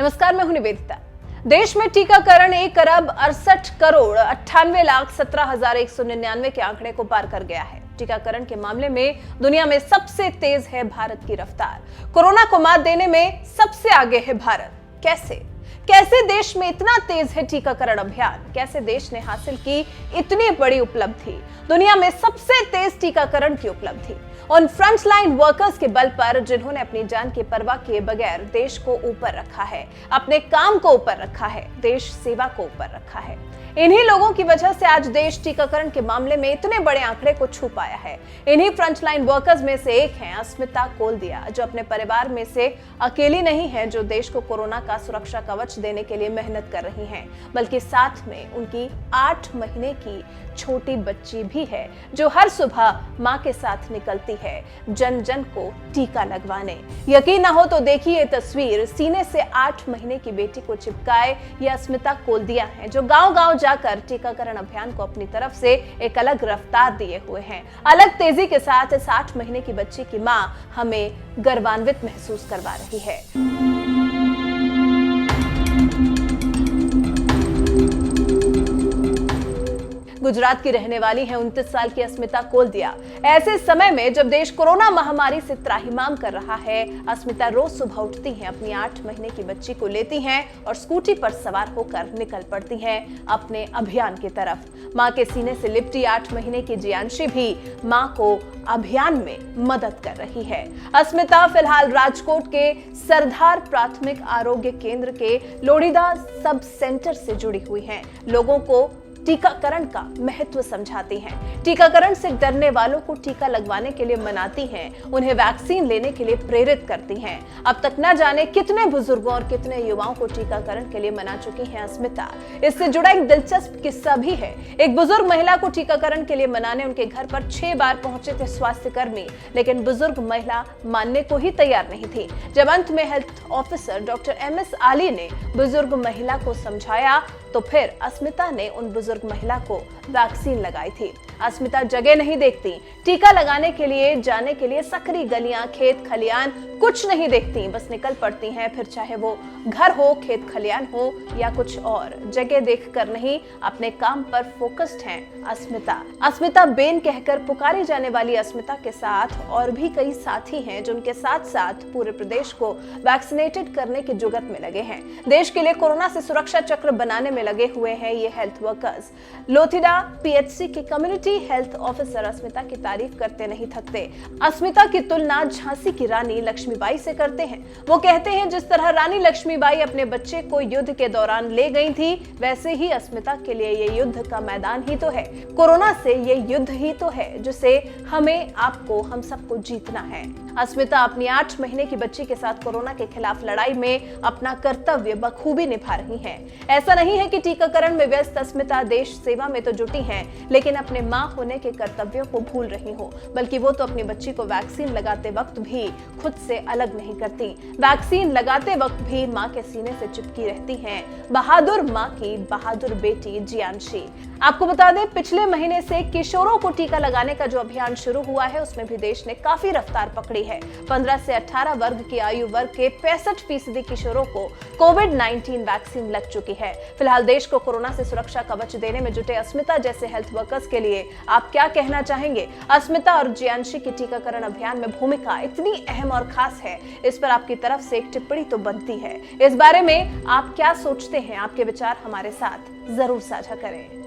नमस्कार, मैं हूं निवेदिता। देश में टीकाकरण 1,68,98,17,199 के आंकड़े को पार कर गया है। टीकाकरण के मामले में दुनिया में सबसे तेज है भारत की रफ्तार। कोरोना को मात देने में सबसे आगे है भारत। कैसे देश में इतना तेज है टीकाकरण अभियान? कैसे देश ने हासिल की इतनी बड़ी उपलब्धि? दुनिया में सबसे तेज टीकाकरण की उपलब्धि उन फ्रंटलाइन वर्कर्स के बल पर जिन्होंने अपनी जान की परवाह किए बगैर देश को ऊपर रखा है, अपने काम को ऊपर रखा है, देश सेवा को ऊपर रखा है। इन्हीं लोगों की वजह से आज देश टीकाकरण के मामले में इतने बड़े आंकड़े को छू पाया है। इन्हीं फ्रंटलाइन वर्कर्स में से एक हैं अस्मिता कोलदिया, जो अपने परिवार में से अकेली नहीं है जो देश को कोरोना का सुरक्षा कवच देने के लिए मेहनत कर रही हैं, बल्कि साथ में उनकी 8 महीने की छोटी बच्ची भी है जो हर सुबह मां के साथ निकलती है जन जन को टीका लगवाने। यकीन ना हो तो देखिए ये तस्वीर, सीने से 8 महीने की बेटी को चिपकाए ये अस्मिता कोलदिया हैं, जो गांव-गांव जाकर टीकाकरण अभियान को अपनी तरफ से एक अलग रफ्तार दिए हुए हैं। अलग तेजी के साथ इस 8 महीने की बच्ची की मां हमें गर्वान्वित महसूस करवा रही है। गुजरात की रहने वाली है 29 साल की अस्मिता कोलदिया। ऐसे समय में जब देश कोरोना महामारी से त्राहिमाम कर रहा है, अस्मिता रोज सुबह उठती हैं, अपनी 8 महीने की बच्ची को लेती हैं और स्कूटी पर सवार होकर निकल पड़ती हैं अपने अभियान की तरफ। मां के सीने से लिपटी 8 महीने की जियांशी भी मां को अभियान में मदद कर रही है। अस्मिता फिलहाल राजकोट के सरदार प्राथमिक आरोग्य केंद्र के लोढ़ीदा सब सेंटर से जुड़ी हुई हैं। लोगों को टीकाकरण का महत्व समझाती हैं, टीकाकरण से डरने वालों को टीका लगवाने के लिए मनाती हैं, उन्हें वैक्सीन लेने के लिए प्रेरित करती हैं। अब तक न जाने कितने बुजुर्गों और कितने युवाओं को टीकाकरण के लिए मना चुकी हैं अस्मिता। इससे जुड़ा एक दिलचस्प किस्सा भी है। एक बुजुर्ग महिला को टीकाकरण के लिए मनाने उनके घर पर 6 बार पहुंचे थे स्वास्थ्य कर्मी, लेकिन बुजुर्ग महिला मानने को ही तैयार नहीं थी। जब अंत में हेल्थ ऑफिसर डॉक्टर MS आली ने बुजुर्ग महिला को समझाया तो फिर अस्मिता ने उन बुजुर्ग महिला को वैक्सीन लगाई थी। अस्मिता जगह नहीं देखती, टीका लगाने के लिए जाने के लिए सकरी गलियां, खेत खलियान कुछ नहीं देखती, बस निकल पड़ती हैं। फिर चाहे वो घर हो, खेत खलियान हो या कुछ और, जगह देखकर नहीं, अपने काम पर फोकस्ड हैं अस्मिता बेन कहकर पुकारी जाने वाली अस्मिता के साथ और भी कई साथी हैं जो उनके साथ साथ पूरे प्रदेश को वैक्सीनेटेड करने की जुगत में लगे हैं। देश के लिए कोरोना से सुरक्षा चक्र बनाने में लगे हुए हैं ये हेल्थ वर्कर्स। लोथिडा PHC के कम्युनिटी हेल्थ ऑफिसर अस्मिता की तारीफ करते नहीं थकते। अस्मिता की तुलना झांसी की रानी लक्ष्मीबाई से करते हैं। वो कहते हैं जिस तरह रानी लक्ष्मीबाई अपने बच्चे को युद्ध के दौरान ले गई थी, वैसे ही अस्मिता के लिए ये युद्ध का मैदान ही तो है। कोरोना से ये युद्ध ही तो है जिसे हमें, आपको, हम सबको जीतना है। अस्मिता अपनी 8 महीने की बच्ची के साथ कोरोना के खिलाफ लड़ाई में अपना कर्तव्य बखूबी निभा रही हैं। ऐसा नहीं है कि टीकाकरण में व्यस्त अस्मिता देश सेवा में तो जुटी हैं, लेकिन अपने मां होने के कर्तव्यों को भूल रही हो, बल्कि वो तो अपनी बच्ची को वैक्सीन लगाते वक्त भी खुद से अलग नहीं करती। वैक्सीन लगाते वक्त भी मां के सीने से चिपकी रहती हैं बहादुर मां की बहादुर बेटी जियांशी। आपको बता दें, पिछले महीने से किशोरों को टीका लगाने का जो अभियान शुरू हुआ है, उसमें भी देश ने काफी रफ्तार पकड़ी है। 15 से 18 वर्ग की आयु वर्ग के 65% किशोरों को कोविड-19 वैक्सीन लग चुकी है। फिलहाल देश को कोरोना से सुरक्षा कवच देने में जुटे अस्मिता जैसे हेल्थ वर्कर्स के लिए आप क्या कहना चाहेंगे? अस्मिता और जियांशी की टीकाकरण अभियान में भूमिका इतनी अहम और खास है, इस पर आपकी तरफ से एक टिप्पणी तो बनती है। इस बारे में आप क्या सोचते हैं? आपके विचार हमारे साथ जरूर साझा करें।